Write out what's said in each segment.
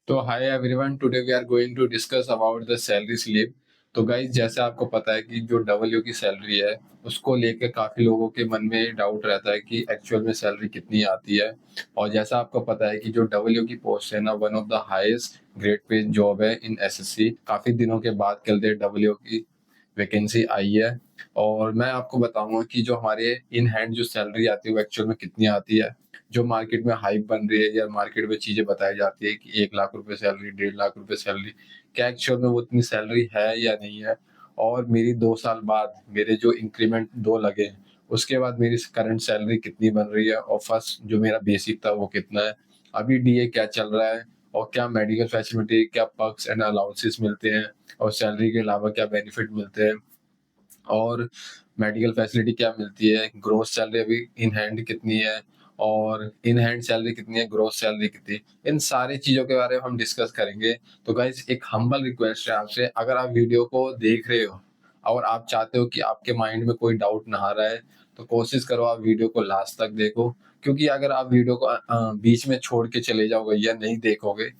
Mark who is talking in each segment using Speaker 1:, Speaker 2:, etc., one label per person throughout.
Speaker 1: तो hi everyone, today we are going to discuss about the salary slip. तो guys, जैसे आपको पता है कि जो डब्ल्यू की सैलरी है, उसको लेके काफ़ी लोगों के मन में डाउट रहता है कि एक्चुअल में सैलरी कितनी आती है। और जैसा आपको पता है कि जो डब्ल्यू की पोस्ट है ना, one of the highest grade pay job है इन एसएससी। काफ़ी दिनों के बाद चलते डब्ल्यू की वैकेंसी आई है। और मैं आपको बताऊंगा कि जो हमारे इन हैंड जो सैलरी आती है वो एक्चुअल में कितनी आती है। जो मार्केट में हाइप बन रही है या मार्केट में चीजें बताई जाती है कि 1 लाख रुपए सैलरी, 1.5 लाख रुपए सैलरी, क्या एक्चुअल में वो इतनी सैलरी है या नहीं है। और मेरी 2 साल बाद मेरे जो इंक्रीमेंट दो लगे, उसके बाद मेरी करंट सैलरी कितनी बन रही है, और फर्स्ट जो मेरा बेसिक था वो कितना है, अभी डीए क्या चल रहा है, और क्या मेडिकल फैसिलिटी, क्या पर्क्स एंड अलाउंसेस मिलते हैं, और सैलरी के अलावा क्या बेनिफिट मिलते हैं, और मेडिकल फैसिलिटी क्या मिलती है, ग्रोस सैलरी अभी इन हैंड कितनी है, और इन हैंड सैलरी कितनी है, ग्रोस सैलरी कितनी है, इन सारी चीज़ों के बारे में हम डिस्कस करेंगे। तो गाइस, एक हम्बल रिक्वेस्ट है आपसे, अगर आप वीडियो को देख रहे हो और आप चाहते हो कि आपके माइंड में कोई डाउट ना आ रहा है, तो कोशिश करो आप वीडियो को लास्ट तक देखो। क्योंकि अगर आप वीडियो को बीच में छोड़ के चले जाओगे या नहीं देखोगे,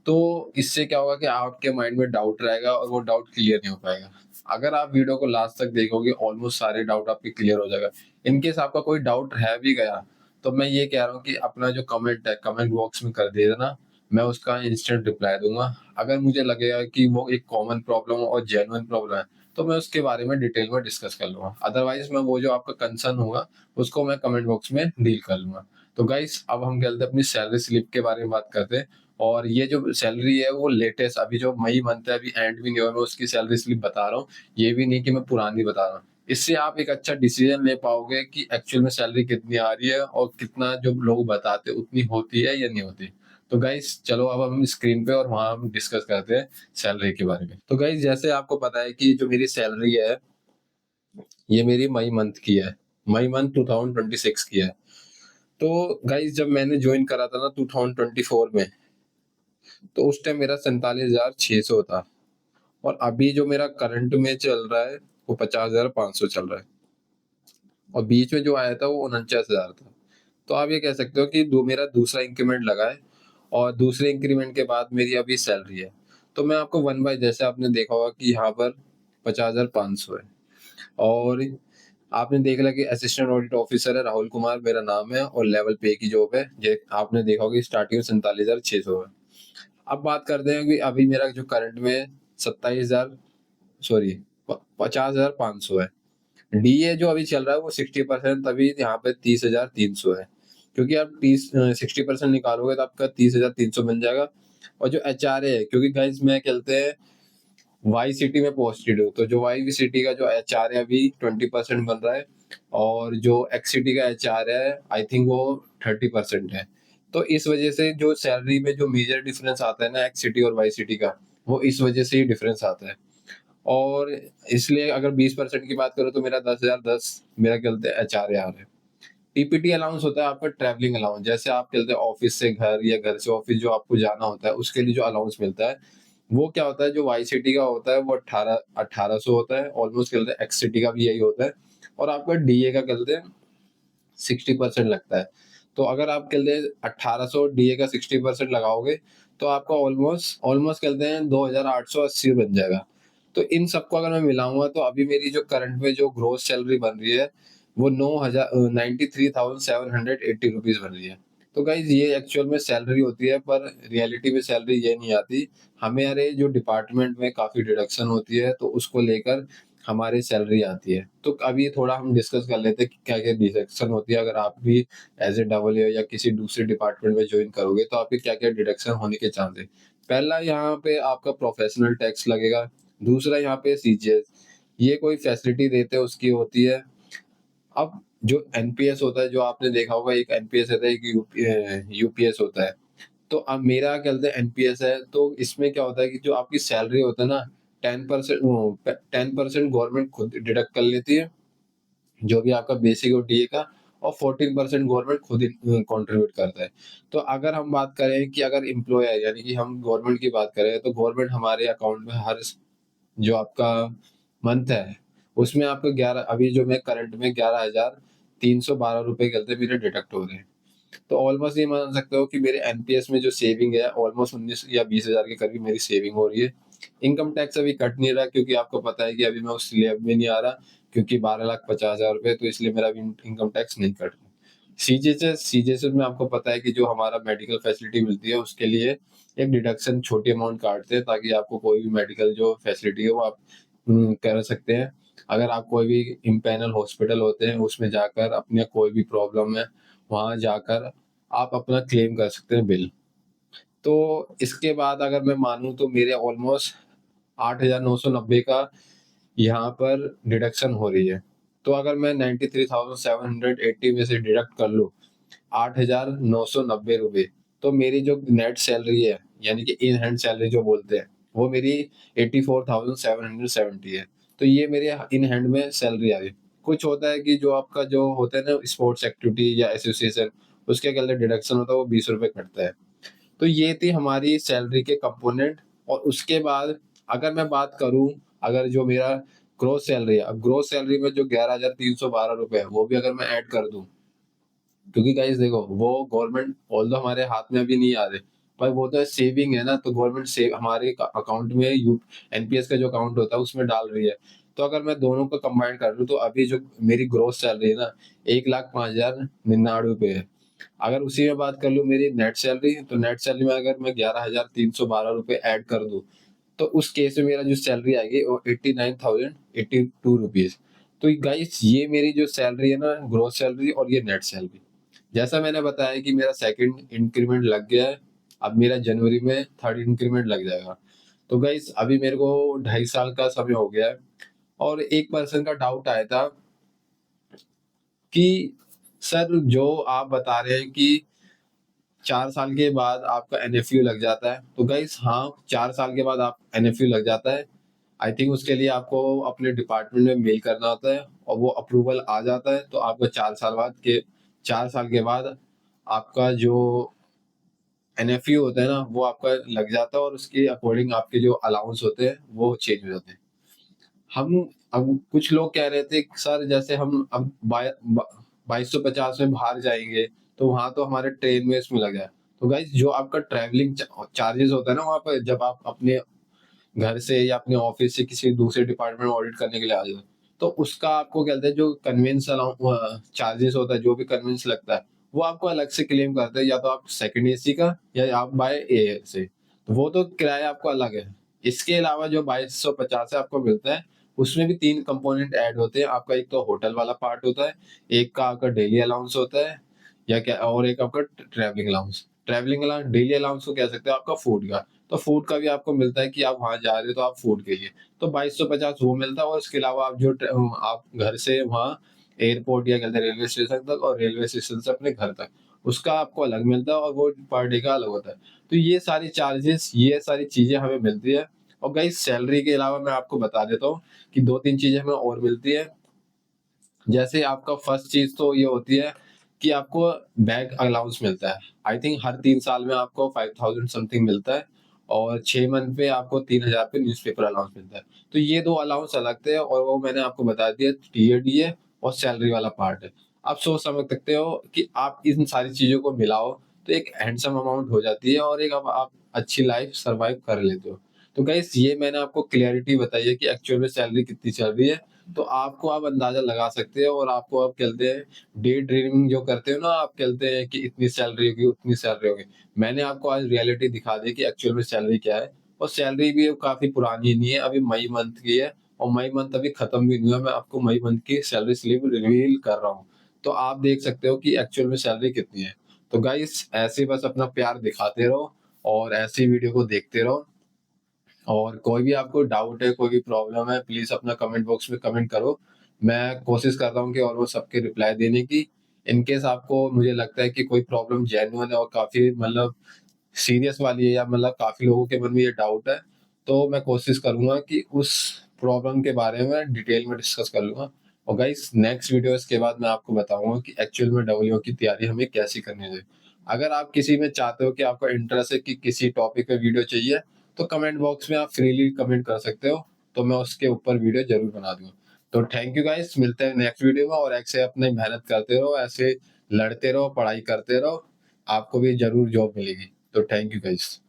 Speaker 1: तो इससे क्या होगा कि आपके माइंड में डाउट रहेगा और वो डाउट क्लियर नहीं हो पाएगा। अगर आप वीडियो को लास्ट तक देखोगे, ऑलमोस्ट सारे डाउट आपके क्लियर हो जाएगा। इन केस आपका कोई डाउट रह भी गया, तो मैं ये कह रहा हूँ कि अपना जो कमेंट है कमेंट बॉक्स में कर दे देना। मैं उसका इंस्टेंट रिप्लाई दूंगा। अगर मुझे लगेगा कि वो एक कॉमन प्रॉब्लम और जेन्युइन प्रॉब्लम है, तो मैं उसके बारे में डिटेल में डिस्कस कर लूंगा। अदरवाइज मैं वो जो आपका कंसर्न होगा, उसको मैं कमेंट बॉक्स में डील कर लूंगा। तो गाइस, अब हम चलते हैं अपनी सैलरी स्लिप के बारे में बात करते हैं। और ये जो सैलरी है वो लेटेस्ट, अभी जो मई मंथ है, अभी एंड भी नहीं हुआ, मैं उसकी सैलरी स्लिप बता रहा हूँ। ये भी नहीं कि मैं पुरानी बता रहा हूँ। इससे आप एक अच्छा डिसीजन ले पाओगे कि एक्चुअल में सैलरी कितनी आ रही है, और कितना जो लोग बताते हैं उतनी होती है या नहीं होती। तो गाइस चलो, अब हम स्क्रीन पे और वहां हम डिस्कस करते हैं सैलरी के बारे में। तो गाइस, जैसे आपको पता है कि जो मेरी सैलरी है, ये मेरी मई मंथ की है। मई मंथ 2026 की है। तो गाइस, जब मैंने ज्वाइन करा था ना 2024 में, तो उस टाइम मेरा 47,600 था। और अभी जो मेरा करंट में चल रहा है, वो 50,500 चल रहा है। और बीच में जो आया था वो 49,000 था। तो आप ये कह सकते हो कि मेरा दूसरा इंक्रीमेंट लगा है, और दूसरे इंक्रीमेंट के बाद मेरी अभी सैलरी है। तो मैं आपको वन बाय, जैसे आपने देखा होगा कि यहाँ पर 50,500 है। और आपने देख लिया कि असिस्टेंट ऑडिट ऑफिसर है, राहुल कुमार मेरा नाम है, और लेवल पे की जॉब है। ये आपने देखा होगा, स्टार्टिंग 47,600 है। अब बात करते हैं कि अभी मेरा जो करंट में 27,000, सॉरी, 50,500 है। डीए जो अभी चल रहा है वो 60%, अभी यहाँ पे 30,300 है। क्योंकि आप 60% निकालोगे तो आपका 30,300 बन जाएगा। और जो एचआरए है, क्योंकि गाइस मैं कहते हैं वाई सिटी में पोस्टेड हूँ, तो जो वाई सिटी का जो एचआर है अभी 20% बन रहा है। और जो एक्स सिटी का एचआर है, आई थिंक वो 30% है। तो इस वजह से जो सैलरी में जो मेजर डिफरेंस आता है ना, एक्स सिटी और वाई सिटी का, वो इस वजह से ही डिफरेंस आता है। और इसलिए अगर 20% की बात करो तो मेरा 10,010 मेरा कहते हैं एचआर आ रहा है। टीपीटी अलाउंस होता है आपका ट्रैवलिंग अलाउंस, जैसे आप कहते हैं ऑफिस से घर या घर से ऑफिस जो आपको जाना होता है, उसके लिए जो अलाउंस मिलता है, वो क्या होता है, जो वाई सिटी का होता है वो 1800 होता है, ऑलमोस्ट कहते हैं एक्स सिटी का भी यही होता है। और आपका डीए का कहते हैं 60% लगता है। तो अगर आप कहते हैं 1800 डीए का 60% लगाओगे, तो आपका ऑलमोस्ट ऑलमोस्ट कहते हैं 2,880 बन जाएगा। तो इन सबको अगर मैं मिलाऊंगा, तो अभी मेरी जो करंट में जो ग्रोस सैलरी बन रही है, वो 93,780 रुपीज बन रही है। तो गाइज, ये एक्चुअल में सैलरी होती है, पर रियलिटी में सैलरी ये नहीं आती। हमारे जो डिपार्टमेंट में काफी डिडक्शन होती है, तो उसको लेकर हमारी सैलरी आती है। तो अभी थोड़ा हम डिस्कस कर लेते हैं कि क्या-क्या डिडक्शन होती है, अगर आप भी एज़ ए डबल या किसी दूसरे डिपार्टमेंट में जॉइन करोगे, तो आपके क्या-क्या डिडक्शन होने के चांस है। पहला, यहाँ पे आपका प्रोफेशनल टैक्स लगेगा। दूसरा, यहाँ पे सीजीएस, ये कोई फैसिलिटी देते हैं उसकी होती है। अब जो एनपीएस होता है, जो आपने देखा होगा, एक एनपीएस होता है, एक यूपीएस होता है। तो अब मेरा क्या बोलते हैं एनपीएस है, तो इसमें क्या होता है कि जो आपकी सैलरी होता है ना, 10% गवर्नमेंट खुद डिडक्ट कर लेती है, जो भी आपका बेसिक और डीए का। और 14% गवर्नमेंट खुद कंट्रीब्यूट करता है। तो अगर हम बात करें कि अगर एम्प्लॉय है, यानी कि हम गवर्नमेंट की बात करें, तो गवर्नमेंट हमारे अकाउंट में हर जो आपका मंथ है, उसमें आपको 11, अभी जो मैं करंट में 11,312 रुपए कहते हैं मेरे डिडक्ट हो रहे हैं। तो ऑलमोस्ट ये मान सकते हो कि मेरे एनपीएस में जो सेविंग है ऑलमोस्ट 19 या 20,000 के करीब मेरी सेविंग हो रही है। इनकम टैक्स अभी कट नहीं रहा क्योंकि आपको पता है कि अभी मैं उस स्लैब में नहीं आ रहा, क्योंकि 12,50,000 रुपए, तो इसलिए मेरा अभी इनकम टैक्स नहीं कट रहा। सीजीएचएस में आपको पता है कि जो हमारा मेडिकल फैसिलिटी मिलती है उसके लिए एक डिडक्शन छोटी अमाउंट काटते हैं, ताकि आपको कोई भी मेडिकल जो फैसिलिटी है वो आप कर सकते हैं। अगर आप कोई भी इम्पैनल हॉस्पिटल होते हैं उसमें जाकर अपने कोई भी प्रॉब्लम है, वहाँ जाकर आप अपना क्लेम कर सकते हैं बिल। तो इसके बाद अगर मैं मानूँ तो मेरे ऑलमोस्ट 8,990 का यहाँ पर डिडक्शन हो रही है। तो अगर मैं 93,780 में से डिडक्ट कर लूँ 8,990 रुपए, तो मेरी जो नेट सैलरी है, यानी कि इन हैंड सैलरी जो बोलते हैं, वो मेरी 84,770 है। तो ये मेरे इन हैंड में सैलरी आ रही है। कुछ होता है कि जो आपका जो होता है ना स्पोर्ट्स एक्टिविटी या एसोसिएशन, उसके अगर डिडक्शन होता है वो 20 रुपए कटता है। तो ये थी हमारी सैलरी के कंपोनेंट। और उसके बाद अगर मैं बात करूँ, अगर जो मेरा ग्रॉस सैलरी है, अब ग्रॉस सैलरी में जो 11,312 रुपए है, वो भी अगर मैं ऐड कर दूँ, क्योंकि गाइस देखो वो गवर्नमेंट ऑल्दो हमारे हाथ में अभी नहीं आ रहे, पर वो तो सेविंग है ना, तो गवर्नमेंट सेव हमारे अकाउंट में यू एनपीएस का जो अकाउंट होता है उसमें डाल रही है। तो अगर मैं दोनों को कंबाइन कर लूँ तो अभी जो मेरी ग्रॉस सैलरी है ना 1,05,099 है। अगर उसी में बात कर लूँ मेरी नेट सैलरी, तो नेट सैलरी में अगर मैं 11,312 रुपए ऐड कर दूँ, तो उस केस में मेरा जो सैलरी आएगी वो 89,082 रुपीज़। तो गाइस ये मेरी जो सैलरी है ना ग्रॉस सैलरी और ये नेट सैलरी। जैसा मैंने बताया कि मेरा सेकंड इंक्रीमेंट लग गया है, अब मेरा जनवरी में थर्ड इंक्रीमेंट लग जाएगा। तो गाइस अभी मेरे को 2.5 साल का समय हो गया है। और एक पर्सन का डाउट आया था कि सर जो आप बता रहे हैं कि 4 साल के बाद आपका एनएफयू लग जाता है, तो गाइस हाँ, 4 साल के बाद आप एनएफयू लग जाता है। आई थिंक उसके लिए आपको अपने डिपार्टमेंट में मेल करना होता है और वो अप्रूवल आ जाता है, तो आपको 4 साल के बाद आपका जो एनएफयू होता है ना वो आपका लग जाता है, और उसके अकॉर्डिंग आपके जो अलाउंस होते हैं वो चेंज हो जाते हैं। हम अब कुछ लोग कह रहे थे कि सर जैसे हम अब 2250 में बाहर जाएंगे, तो वहां तो हमारे ट्रेन में इसमें लगा है। तो गाइज जो आपका ट्रैवलिंग चार्जेस होता है ना वहाँ पर, जब आप अपने घर से या अपने ऑफिस से किसी दूसरे डिपार्टमेंट में ऑडिट करने के लिए आ जाओ, तो उसका आपको क्या कहते हैं जो कन्वेंस चार्जेस होता है, जो भी कन्वेंस लगता है, वो आपको अलग से क्लेम करते हैं, या तो आप सेकंड एसी का या आप बाय एयर से, तो वो तो किराया आपको अलग है। इसके अलावा जो 2250 है आपको मिलता है, उसमें भी 3 कंपोनेंट ऐड होते हैं। आपका एक तो होटल वाला पार्ट होता है, एक का आपका डेली अलाउंस होता है, या क्या, और एक आपका travelling allowance. Travelling allowance, daily allowance को कह सकते हो आपका फूड का। तो फूड का भी आपको मिलता है कि आप वहाँ जा रहे हो तो आप फूड के लिए, तो 2250 वो मिलता है। और इसके अलावा आप आप घर से वहाँ एयरपोर्ट या कहते हैं रेलवे स्टेशन तक, और रेलवे स्टेशन से अपने घर तक, उसका आपको अलग मिलता है, और वो पर डे का अलग होता है। तो ये सारी चार्जेस, ये सारी चीजें हमें मिलती है। और गाइस सैलरी के अलावा मैं आपको बता देता हूँ कि 2-3 चीजें हमें और मिलती है। जैसे आपका फर्स्ट चीज तो ये होती है कि आपको बैग अलाउंस मिलता है। आई थिंक हर 3 साल में आपको 5,000 समथिंग मिलता है, और 6 मंथ पे आपको 3,000 पे न्यूज़पेपर अलाउंस मिलता है। तो ये 2 अलाउंस अलग थे, और वो मैंने आपको बता दिया टीएडीए और सैलरी वाला पार्ट है। आप सोच समझ सकते हो कि आप इन सारी चीज़ों को मिलाओ तो एक हैंडसम अमाउंट हो जाती है, और एक अब आप अच्छी लाइफ सर्वाइव कर लेते हो। तो गाइस ये मैंने आपको क्लैरिटी बताई है कि एक्चुअल में सैलरी कितनी चल रही है। तो आपको आप अंदाजा लगा सकते हो, और आपको आप कहते हैं डे ड्रीमिंग जो करते हो ना, आप कहते हैं कि इतनी सैलरी होगी उतनी सैलरी होगी। मैंने आपको आज रियलिटी दिखा दी कि एक्चुअल में सैलरी क्या है। और सैलरी भी काफी पुरानी नहीं है, अभी मई मंथ की है, और मई मंथ अभी खत्म भी नहीं हुआ। मैं आपको मई मंथ की सैलरी स्लिप रिवील कर रहा हूँ, तो आप देख सकते हो कि एक्चुअल में सैलरी कितनी है। तो गाइस ऐसे ही बस अपना प्यार दिखाते रहो, और ऐसी वीडियो को देखते रहो। और कोई भी आपको डाउट है, कोई भी प्रॉब्लम है, प्लीज़ अपना कमेंट बॉक्स में कमेंट करो। मैं कोशिश कर रहा हूँ कि ऑलमोस्ट सबके रिप्लाई देने की। इन केस आपको मुझे लगता है कि कोई प्रॉब्लम जेन्युइन है और काफ़ी मतलब सीरियस वाली है, या मतलब काफ़ी लोगों के मन में ये डाउट है, तो मैं कोशिश करूँगा कि उस प्रॉब्लम के बारे में डिटेल में डिस्कस कर लूँगा। और गाइस नेक्स्ट वीडियो इसके बाद मैं आपको बताऊँगा कि एक्चुअल में डब्ल्यूओ की तैयारी हमें कैसे करनी चाहिए। अगर आप किसी में चाहते हो कि आपका इंटरेस्ट है कि किसी टॉपिक पे वीडियो चाहिए, तो कमेंट बॉक्स में आप फ्रीली कमेंट कर सकते हो, तो मैं उसके ऊपर वीडियो ज़रूर बना दूँगा। तो थैंक यू गाइस, मिलते हैं नेक्स्ट वीडियो में, और ऐसे अपनी मेहनत करते रहो, ऐसे लड़ते रहो, पढ़ाई करते रहो, आपको भी ज़रूर जॉब मिलेगी। तो थैंक यू गाइस।